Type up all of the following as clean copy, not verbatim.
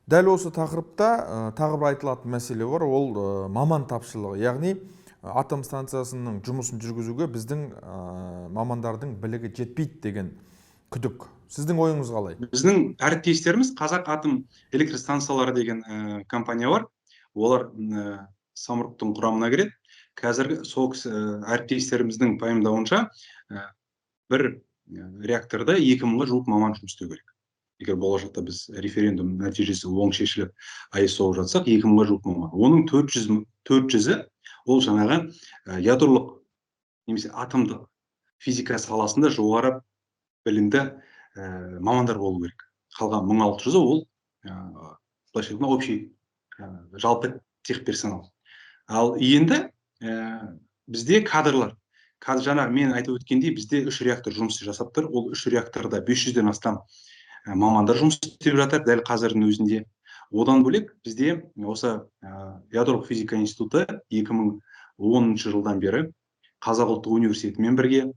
Дәл осы тақырыпта тағы бір айтылатын мәселе бар, ол маман тапшылығы. Яғни атом станциясының жұмысын жүргізуге біздің мамандардың білігі жетпейді деген күдік. Сіздің ойыңыз қалай? Біздің әріптестеріміз Қазақ атом электростанциялары деген компания бар. Олар самұрықтың құрамына кіреді. Қазіргі сол әріптестеріміздің пайымдауынша бір реакторда 2000-ға жуық маман жұмыс істеу керек. Егер болашақта біз референдум нәтижесі оң шешіліп аясы болып жатсақ, 2000-ға жуық маман. Оның 400-і ол жаңағы ядролық немесе атомдық физика саласында жоғары білімді мамандар болу керек. Қалған 1600-і ол былайша айтқанда общий жалпы техперсонал. Ал енді бізде кадрлар. Жаңа мен айтып өткендей, бізде 3 реактор жұмыс жасап тұр. Ол 3 реакторда 500-ден астам мамандар жұмыс істеп жатыр дәл қазірдің өзінде. Одан бөлек бізде осы ядролық физика институты 2010 жылдан бері Қазақ ұлттық университетімен бірге,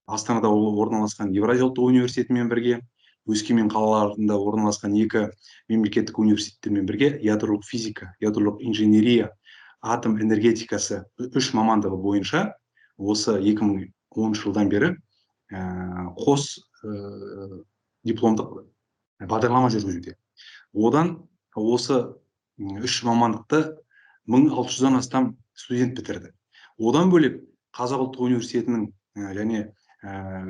Астанада орналасқан Евразия ұлттық университетімен бірге, Өскемен қалаларында орналасқан 2 мемлекеттік университеттермен бірге ядролық физика, ядролық инженерия, атом энергетикасы 3 мамандығы бойынша осы 2010 жылдан бері қос дипломдық бағдарлама жүргізуде. Одан осы 3 мамандықты 1600-дан астам студент бітірді. Одан бөлек Қазақ ұлттық университетінің және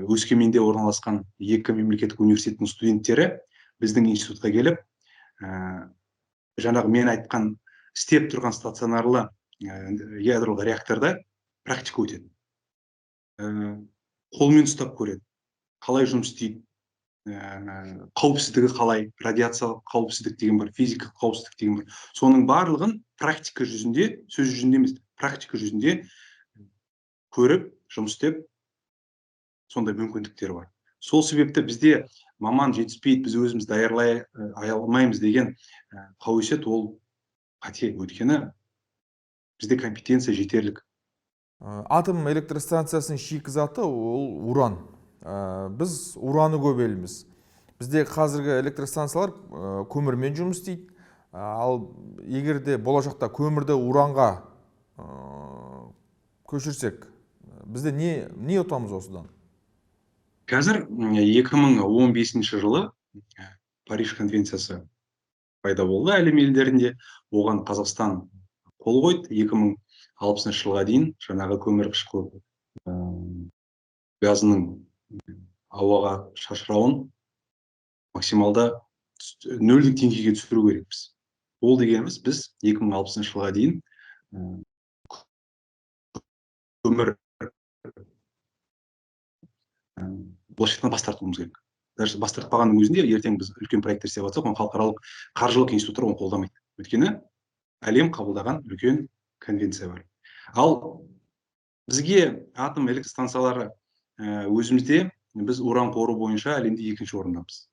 Өскеменде орналасқан 2 мемлекеттік университеттің студенттері біздің институтқа келіп, жаңағы мен айтқан істеп тұрған стационарлы ядролық реакторда практика өтеді. Қолмен ұстап көреді, қалай жұмыс істейді, қауіпсіздігі қалай, радиациялық қауіпсіздік деген бар, физикалық қауіпсіздік деген бар. Соның барлығын практика жүзінде, сөз жүзінде емес, практика жүзінде көріп, жұмыс істеп, сондай мүмкіндіктер бар. Сол себепті бізде маман жетіспейді, біз өзіміз даярлай алмаймыз деген қауесет ол қате. Өйткені бізде компетенция жетерлік. Атом электростанциясының шикізаты ол уран. Біз ураны көп елміз. Бізде қазіргі электростанциялар көмірмен жұмыс істейді. Ал егер де болашақта көмірді уранға көшірсек, бізде не ұтамыз осыдан? Қазір 2015 жылы Париж конвенциясы пайда болды әлем елдерінде. Оған Қазақстан қол қойды. 2060 жылға дейін жаңағы көмірқышқыл газының ауаға шашырауын максималда 0 деңгейге түсіру керекпіз. Ол дегеніміз біз 2060 жылға дейін көмір болашақтан бас тартуымыз керек. Даже бас тартпағанның өзінде ертең біз үлкен проекттер істеп жатсақ, оны халықаралық қаржылық институттар оны қолдамайды. Өйткені әлем қабылдаған үлкен конвенция бар. Ал бізге атом электростанциялары өзімізде біз уран қоры бойынша әлемде 2-ші орындамыз.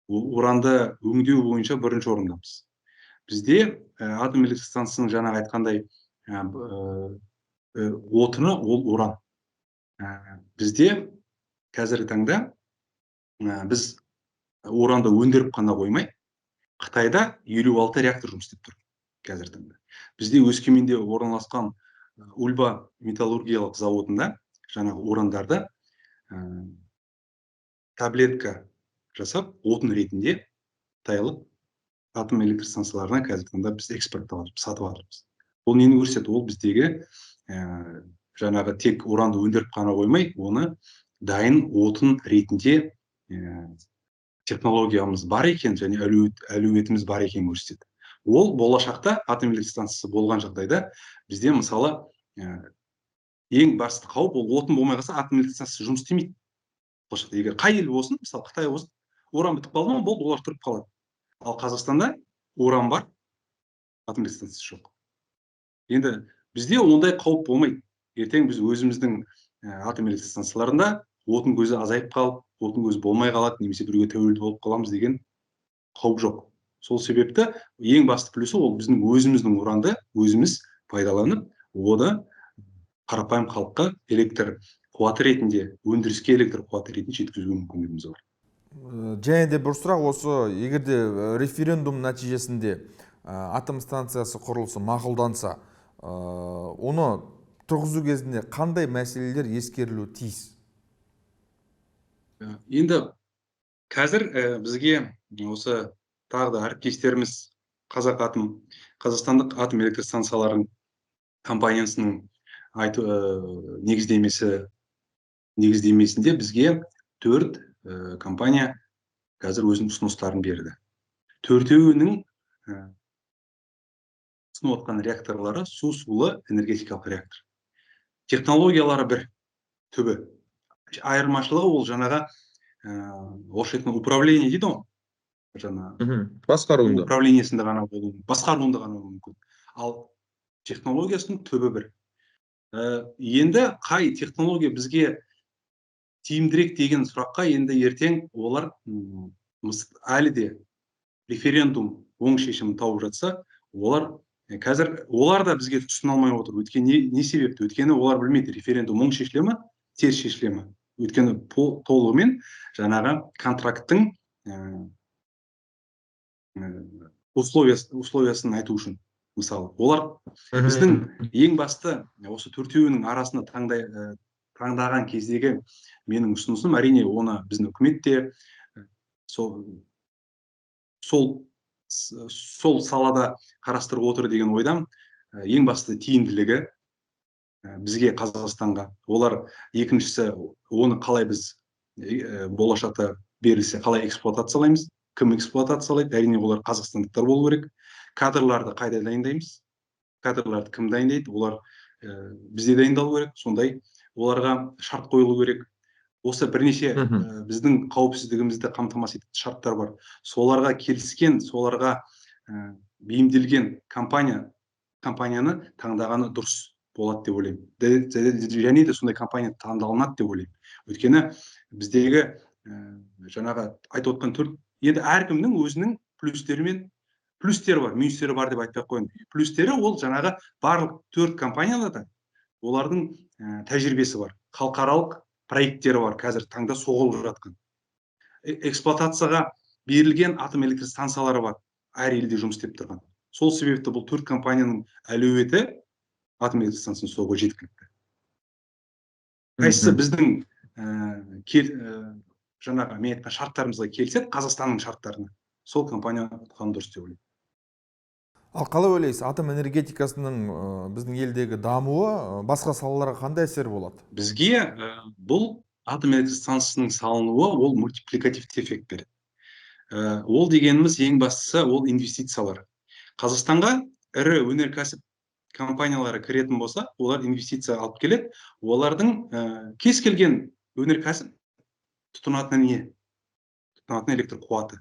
Уранды өңдеу бойынша 1-ші орындамыз. Бізде атом электростанциясының жаңағы айтқандай отыны ол уран. Бізде қазіргі таңда біз уранды өндіріп қана қоймай, Қытайда 56 реактор жұмыс істеп тұр қазіргі таңда. Бізде Өскеменде орналасқан Ульба металлургиялық заводында жаңағы урандарды таблетка жасап, отын ретінде Қытайлық атом электростанцияларына қазіргі таңда біз экспорттап сатып жатырмыз. Ол нені көрсетеді? Ол біздегі жаңағы тек уранды өндіріп қана қоймай, оны дайын отын ретінде технологиямыз бар екен және әлеуетіміз бар екен көрсетеді. Ол болашақта атом электростанциясы болған жағдайда бізде мысалы ең басты қауіп ол отын болмай қалса атом электростанциясы жұмыс істемейді. Болашақта егер қай ел болсын, мысалы Қытай болсын, уран бітіп қалды ма, болды, олар тұрып қалады. Ал Қазақстанда уран бар, атом электростанциясы жоқ. Енді бізде ондай қауіп болмайды. Ертең біз өзіміздің атом электростанцияларында отын көзі азайып қалып, отын көзі болмай қалады, немесе біреуге тәуелді болып қаламыз деген қауіп жоқ. Сол себепті ең басты плюсы ол біздің өзіміздің уранды өзіміз пайдаланып, оны қарапайым халыққа электр қуаты ретінде, өндіріске электр қуаты ретінде жеткізуге мүмкіндігіміз бар. Және де бір сұрақ осы, егерде референдум нәтижесінде атом станциясы құрылысы мақұлданса, оны тұрғызу кезінде қандай мәселелер ескерілуі тиіс? Енді қазір бізге осы тағы да әріптестеріміз қазақстандық атом электр станцияларының компаниясының негіздемесінде бізге 4 компания қазір өзінің ұсыныстарын берді. 4-еуінің ұсынып отқан реакторлары сулы энергетикалық реактор. Технологиялары бір, түбі. Айырмашылығы ол жаңаға орысша айтқанда управление дейді ғой. Басқаруында. Управлениесінде ғана болуы, басқаруында ғана болуы мүмкін. Ал технологиясының түбі бір. Енді қай технология бізге тиімдірек деген сұраққа енді ертең олар әлі де референдум оң шешімін тауып жатса, қазір олар да бізге түсіне алмай отыр. Өйткені не себепті? Өйткені олар білмейді, референдум оң шешіле ме, теріс шешіле ме. Өйткені толығымен жаңағы контракттың условиясын айту үшін. Мысалы, олар біздің ең басты осы 4-еуінің арасында таңдаған кездегі менің ұсынысым, әрине оны біздің үкімет те сол салада қарастырып отыр деген ойдам. Ең басты тиімділігі бізге, Қазақстанға. Олар екіншісі, оны қалай біз болашақта берілсе қалай эксплуатациялаймыз, кім эксплуатациялайды? Әрине олар қазақстандықтар болу керек. Кадрларды қайда дайындаймыз? Кадрларды кім дайындайды? Олар бізде дайындалу керек. Сондай оларға шарт қойылу керек. Осы бірнеше біздің қауіпсіздігімізді қамтамасыз ететін шарттар бар. Соларға келіскен, соларға бейімделген компанияны таңдағаны дұрыс болады деп ойлаймын. Және де сондай компания таңдалынады деп ойлаймын. Өйткені біздегі жаңағы айтып отқан енді әркімнің өзінің плюстері бар, минустері бар деп айтпай ақ қояйын. Плюстері ол жаңағы барлық 4 компанияда да олардың тәжірибесі бар, халықаралық проекттері бар, қазір таңда соғылып жатқан. Эксплуатацияға берілген атом электр станциялары бар, әр елде жұмыс істеп тұрған. Сол себепті бұл 4 компанияның әлеуеті атом электр станциясын соғуға жеткілікті. Қайсысы біздің жаңағы мен айтқан шарттарымызға келсек, Қазақстанның шарттарына, сол компания ұтқан дұрыс деп ойлаймын. Ал қалай ойлайсыз, атом энергетикасының біздің елдегі дамуы басқа салаларға қандай әсер болады? Бізге бұл атом электр станциясының салынуы ол мультипликативті эффект береді. Ол дегеніміз ең бастысы ол инвестициялар. Қазақстанға ірі өнеркәсіп компаниялары кіретін болса, олар инвестиция алып келеді. Олардың кез келген өнеркәсіп тұтынатын не? Тұтынатын электр қуаты.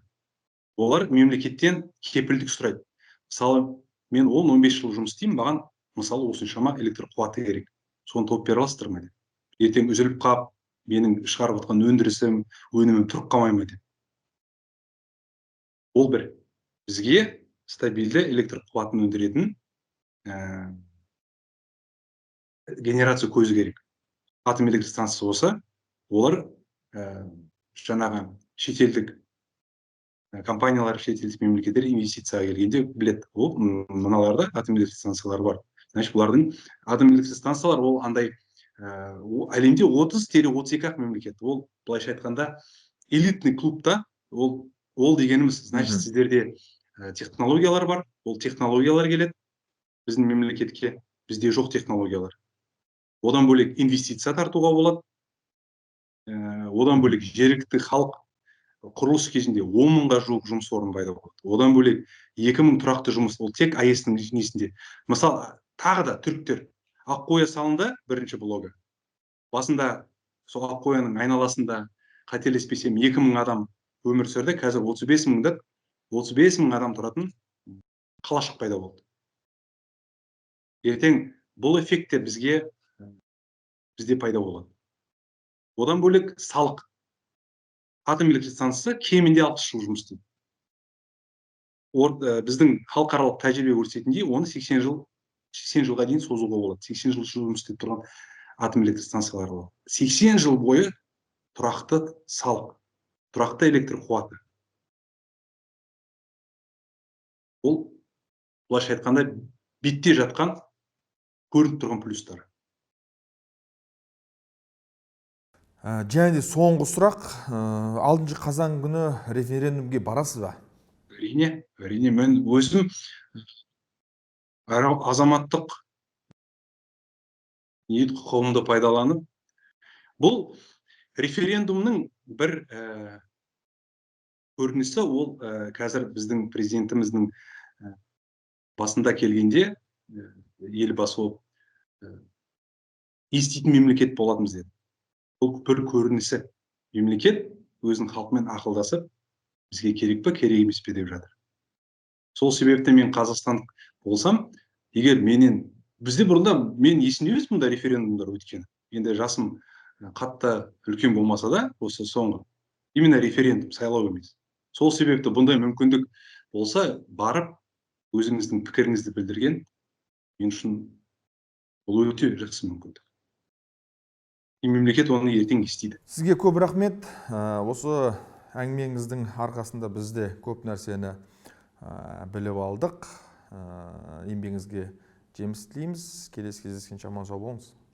Олар мемлекеттен кепілдік сұрайды. Мысалы, мен 10-15 жыл жұмыс істеймін, маған мысалы осыншама электр қуаты керек. Соны тауып бере аласыздар ма деп. Ертең үзіліп қалып, менің шығарып отқан өнімім тұрып қалмай ма деп. Ол бір. Бізге стабильді электр қуатын өндіретін генерация көзі керек. Атом электр станциясы болса, олар жаңағы шетелдік компаниялар, шетелдік мемлекеттер инвестицияға келгенде біледі, ол мыналарда атом электр станциялары бар. Значит, бұлардың атом электр станциялар ол андай әлемде 30-32 мемлекет. Ол былайша айтқанда элитный клубта, ол дегеніміз, значит, сіздерде технологиялар бар, ол технологиялар келеді біздің мемлекетке, бізде жоқ технологиялар. Одан бөлек инвестиция тартуға болады. Одан бөлек жергілікті халық құрылыс кезінде 10.000-ға жуық жұмыс орны пайда болады. Одан бөлек 2000 тұрақты жұмыс, ол тек АЭС-тің несінде. Мысалы, тағы да түріктер Аққоя салынды, бірінші блогы. Басында сол Аққояның айналасында қателеспесем 2000 адам өмір сүрді, қазір 35.000 адам тұратын қалашық пайда болды. Ертең бұл эффекттер бізде пайда болады. Одан бөлек салық. Атом электр станциясы кемінде 60 жыл жұмыс істейді. Біздің халықаралық тәжірибе көрсететіндей, оны 80 жылға дейін созуға болады. 80 жыл жұмыс істеп тұрған атом электр станциялары болады. 80 жыл бойы тұрақты салық, тұрақты электр қуаты. Ол былайша айтқанда бетте жатқан көрініп тұрған плюстар. Және де соңғы сұрақ, 6 қазан күні референдумге барасыз ба? Әрине, мен өзім азаматтық ниет құқығымды пайдаланып, бұл референдумның бір көрінісі, ол қазір біздің президентіміздің басында келгенде елбасы болып еститін мемлекет боламыз деді. Бұл бір көрінісі. Мемлекет өзінің халқымен ақылдасып, бізге керек пе, керек емес пе деп жатыр. Сол себепті мен қазақстандық болсам, егер бізде бұрында мен есімде емес бұндай референдумдар өткені. Енді жасым қатты үлкен болмаса да, осы соңғы именно референдум, сайлау емес. Сол себепті бұндай мүмкіндік болса, барып өзіңіздің пікіріңізді білдірген мен үшін бұл өте жақсы мүмкіндік. Мемлекет оны ертең естиді. Сізге көп рахмет. Осы әңгімеңіздің арқасында біз де көп нәрсені біліп алдық. Еңбегіңізге жеміс тілейміз. Келесі кездескенше аман сау болыңыз.